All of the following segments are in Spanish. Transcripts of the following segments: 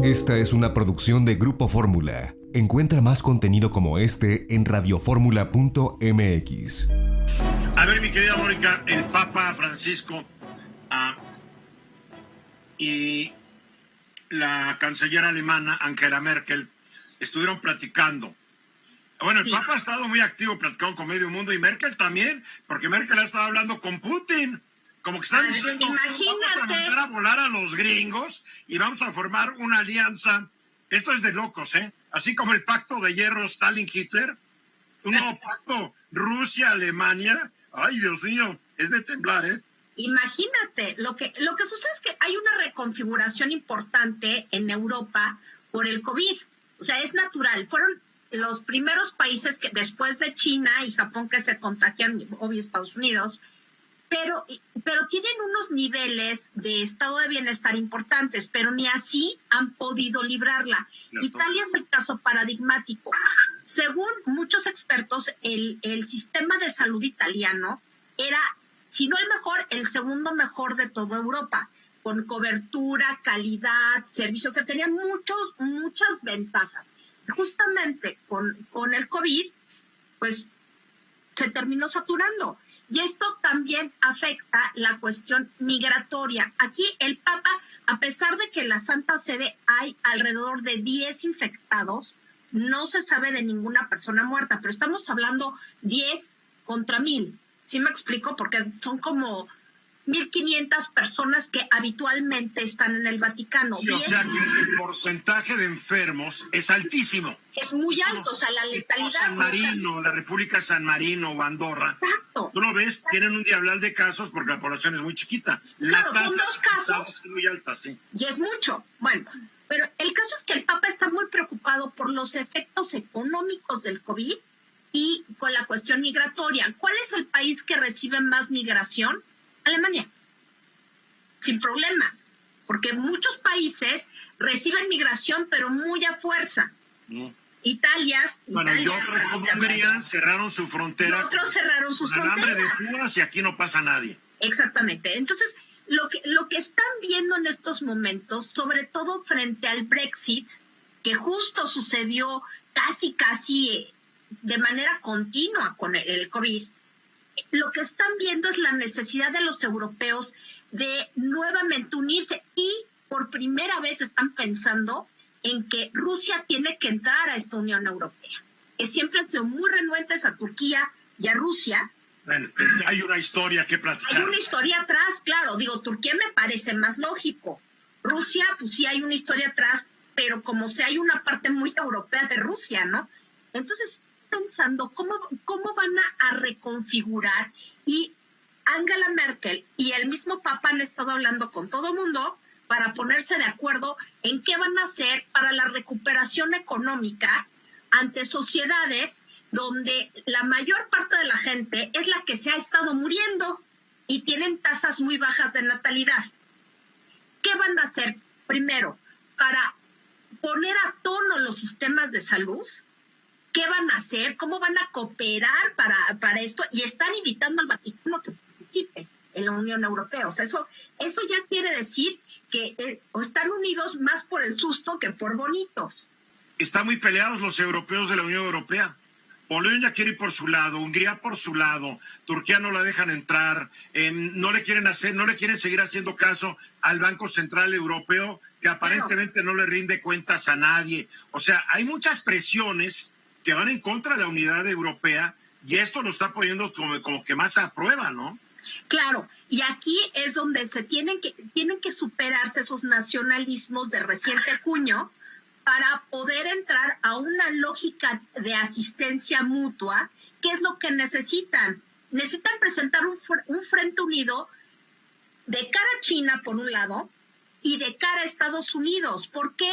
Esta es una producción de Grupo Fórmula. Encuentra más contenido como este en radioformula.mx. A ver, mi querida Mónica, el Papa Francisco y la canciller alemana Angela Merkel estuvieron platicando. Bueno, el Papa ha estado muy activo platicando con medio mundo y Merkel también, porque Merkel ha estado hablando con Putin. Como que están diciendo, vamos a mandar a volar a los gringos y vamos a formar una alianza. Esto es de locos, ¿eh? Así como el pacto de hierro Stalin-Hitler, un nuevo pacto Rusia-Alemania. Ay, Dios mío, es de temblar, ¿eh? Imagínate, lo que sucede es que hay una reconfiguración importante en Europa por el COVID. O sea, es natural. Fueron los primeros países que después de China y Japón que se contagian, obvio Estados Unidos, pero tienen unos niveles de estado de bienestar importantes, pero ni así han podido librarla. Italia es el caso paradigmático. Según muchos expertos, el sistema de salud italiano era, si no el mejor, el segundo mejor de toda Europa, con cobertura, calidad, servicios, que tenían muchas ventajas. Justamente con el COVID, pues se terminó saturando. Y esto también afecta la cuestión migratoria. Aquí el Papa, a pesar de que en la Santa Sede hay alrededor de 10 infectados, no se sabe de ninguna persona muerta, pero estamos hablando 10 contra 1000. ¿Sí me explico? Porque son como 1,500 personas que habitualmente están en el Vaticano. Sí, o sea que el porcentaje de enfermos es altísimo. Es muy alto, o sea, la letalidad. San Marino, la República San Marino o Andorra. Exacto. Tú lo ves, tienen un diablal de casos porque la población es muy chiquita. Claro, son 2 casos. Es muy alta, sí. Y es mucho. Bueno, pero el caso es que el Papa está muy preocupado por los efectos económicos del COVID y con la cuestión migratoria. ¿Cuál es el país que recibe más migración? Alemania, sin problemas, porque muchos países reciben migración, pero muy a fuerza. Italia, y otros como Hungría cerraron su frontera. Otros cerraron sus fronteras. Alambre de púas y aquí no pasa nadie. Exactamente. Entonces, lo que están viendo en estos momentos, sobre todo frente al Brexit, que justo sucedió casi de manera continua con el COVID, lo que están viendo es la necesidad de los europeos de nuevamente unirse y por primera vez están pensando en que Rusia tiene que entrar a esta Unión Europea, que siempre han sido muy renuentes a Turquía y a Rusia. Bueno, hay una historia que platicar. Hay una historia atrás, claro. Digo, Turquía me parece más lógico. Rusia, pues sí hay una historia atrás, pero como si hay una parte muy europea de Rusia, ¿no? Entonces, pensando cómo van a reconfigurar, y Angela Merkel y el mismo Papa han estado hablando con todo mundo para ponerse de acuerdo en qué van a hacer para la recuperación económica ante sociedades donde la mayor parte de la gente es la que se ha estado muriendo y tienen tasas muy bajas de natalidad. ¿Qué van a hacer primero para poner a tono los sistemas de salud? ¿Qué van a hacer? ¿Cómo van a cooperar para esto? Y están invitando al Vaticano que participe en la Unión Europea. O sea, eso ya quiere decir que están unidos más por el susto que por bonitos. Están muy peleados los europeos de la Unión Europea. Polonia quiere ir por su lado, Hungría por su lado, Turquía no la dejan entrar, no le quieren seguir haciendo caso al Banco Central Europeo, que aparentemente no le rinde cuentas a nadie. O sea, hay muchas presiones que van en contra de la unidad europea y esto lo está poniendo como que más a prueba, ¿no? Claro, y aquí es donde tienen que superarse esos nacionalismos de reciente cuño para poder entrar a una lógica de asistencia mutua. ¿Qué es lo que necesitan? Necesitan presentar un frente unido de cara a China, por un lado, y de cara a Estados Unidos. ¿Por qué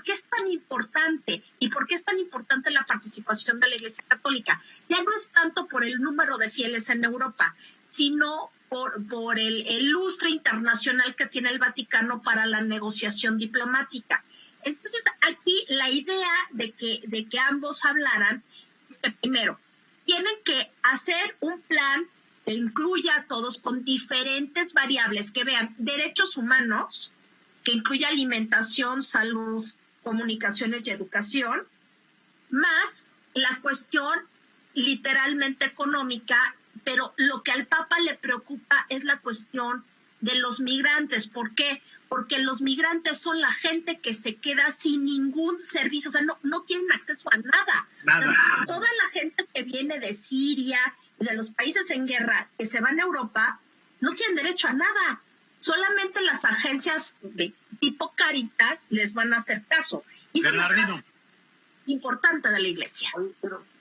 es tan importante? ¿Y por qué es tan importante la participación de la Iglesia Católica? Ya no es tanto por el número de fieles en Europa, sino por el lustre internacional que tiene el Vaticano para la negociación diplomática. Entonces, aquí la idea de que ambos hablaran es que, primero, tienen que hacer un plan que incluya a todos con diferentes variables, que vean derechos humanos, que incluye alimentación, salud, comunicaciones y educación, más la cuestión literalmente económica, pero lo que al Papa le preocupa es la cuestión de los migrantes. ¿Por qué? Porque los migrantes son la gente que se queda sin ningún servicio, o sea, no tienen acceso a nada. Nada. O sea, toda la gente que viene de Siria y de los países en guerra, que se van a Europa, no tienen derecho a nada. Solamente las agencias de tipo Cáritas les van a hacer caso. Y eso es Bernardino. importante de la Iglesia. Oye,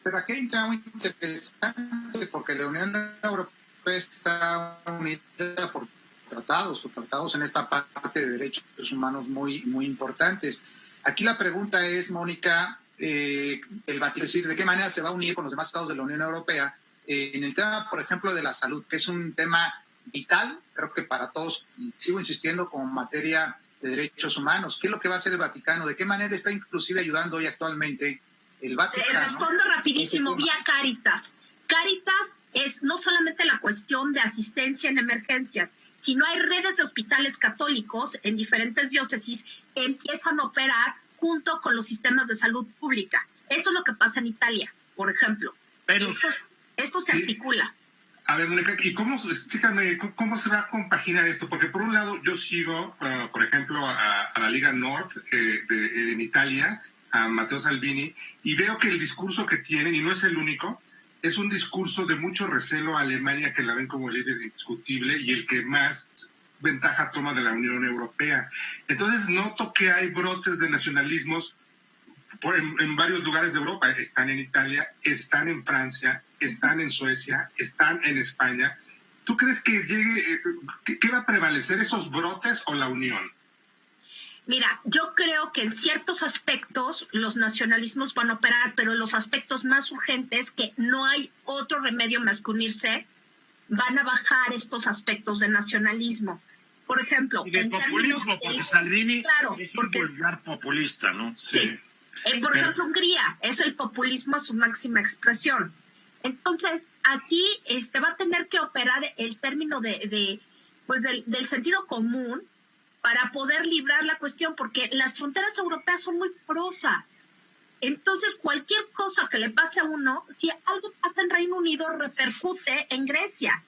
pero aquí hay un tema muy interesante, porque la Unión Europea está unida por tratados en esta parte de derechos humanos muy, muy importantes. Aquí la pregunta es, Mónica, el Vaticano, es decir, ¿de qué manera se va a unir con los demás estados de la Unión Europea en el tema, por ejemplo, de la salud, que es un tema vital, creo que para todos, y sigo insistiendo, como materia de derechos humanos? ¿Qué es lo que va a hacer el Vaticano? ¿De qué manera está inclusive ayudando hoy actualmente el Vaticano? Respondo rapidísimo, vía Cáritas. Cáritas es no solamente la cuestión de asistencia en emergencias, sino hay redes de hospitales católicos en diferentes diócesis que empiezan a operar junto con los sistemas de salud pública. Esto es lo que pasa en Italia, por ejemplo. Pero Esto se articula. A ver, Mónica, ¿y explícame cómo se va a compaginar esto? Porque por un lado yo sigo, por ejemplo, a la Liga Nord en Italia, a Matteo Salvini, y veo que el discurso que tienen, y no es el único, es un discurso de mucho recelo a Alemania, que la ven como líder indiscutible y el que más ventaja toma de la Unión Europea. Entonces noto que hay brotes de nacionalismos en varios lugares de Europa. Están en Italia, están en Francia, están en Suecia, están en España. ¿Tú crees que llegue, qué va a prevalecer, esos brotes o la unión? Mira, yo creo que en ciertos aspectos los nacionalismos van a operar, pero en los aspectos más urgentes, que no hay otro remedio más que unirse, van a bajar estos aspectos de nacionalismo. Por ejemplo, y de populismo, porque Salvini es un vulgar populista, ¿no? Sí. Por ejemplo, Hungría es el populismo a su máxima expresión. Entonces, aquí va a tener que operar el término del sentido común para poder librar la cuestión, porque las fronteras europeas son muy porosas. Entonces, cualquier cosa que le pase a uno, si algo pasa en Reino Unido, repercute en Grecia.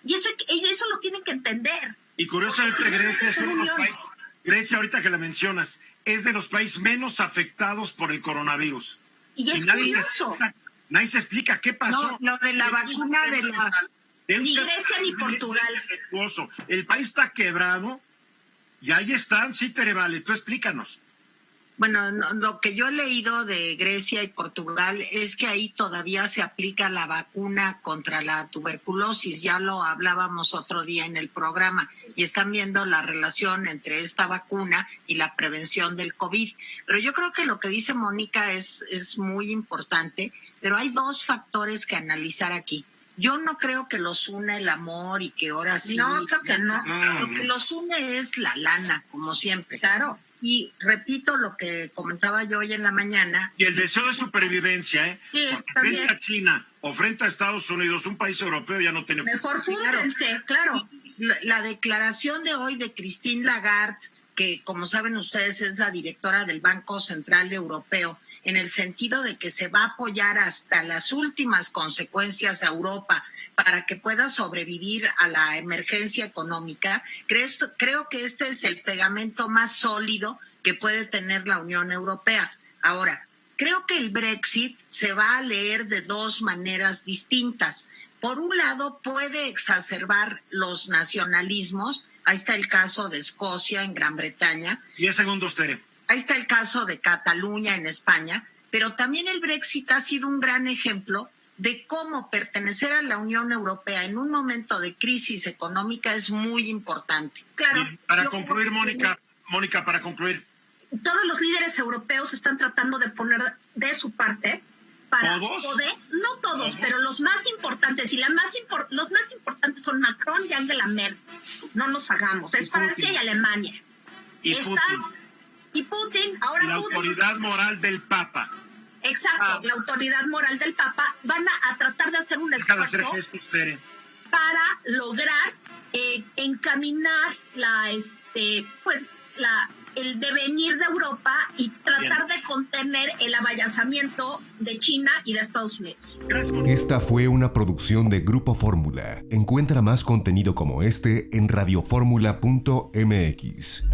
Y eso lo tienen que entender. Y curiosamente, Grecia es uno de los países, Grecia, ahorita que la mencionas, es de los países menos afectados por el coronavirus. Y es curioso. Nadie se explica qué pasó. No, lo de la vacuna de la... Ni Grecia ni Portugal. El país está quebrado y ahí están. Sí, Terevale, tú explícanos. Bueno, lo que yo he leído de Grecia y Portugal es que ahí todavía se aplica la vacuna contra la tuberculosis. Ya lo hablábamos otro día en el programa y están viendo la relación entre esta vacuna y la prevención del COVID. Pero yo creo que lo que dice Mónica es muy importante, pero hay dos factores que analizar aquí. Yo no creo que los une el amor y que ahora sí... No, creo que no. Lo que los une es la lana, como siempre. Claro. Y repito lo que comentaba yo hoy en la mañana. Y el deseo de supervivencia, ¿eh? Sí, porque también. frente a China o frente a Estados Unidos, un país europeo ya no tiene... Mejor júntense, claro. La declaración de hoy de Christine Lagarde, que como saben ustedes es la directora del Banco Central Europeo, en el sentido de que se va a apoyar hasta las últimas consecuencias a Europa para que pueda sobrevivir a la emergencia económica. Creo que este es el pegamento más sólido que puede tener la Unión Europea. Ahora, creo que el Brexit se va a leer de dos maneras distintas. Por un lado, puede exacerbar los nacionalismos. Ahí está el caso de Escocia en Gran Bretaña. 10 segundos, Tere. Ahí está el caso de Cataluña en España. Pero también el Brexit ha sido un gran ejemplo de cómo pertenecer a la Unión Europea en un momento de crisis económica es muy importante. Claro. Y para concluir, Mónica, para concluir. Todos los líderes europeos están tratando de poner de su parte para ¿Todos? poder, no todos, pero los más importantes, y los más importantes son Macron y Angela Merkel. No nos hagamos, es Francia y Alemania. Y Putin. Y Putin, ahora Y la Putin. autoridad moral del Papa. Exacto, la autoridad moral del Papa van a tratar de hacer un Deja de hacer esfuerzo gestos, Tere. para lograr encaminar la el devenir de Europa y tratar de contener el avallazamiento de China y de Estados Unidos. Esta fue una producción de Grupo Fórmula. Encuentra más contenido como este en radioformula.mx.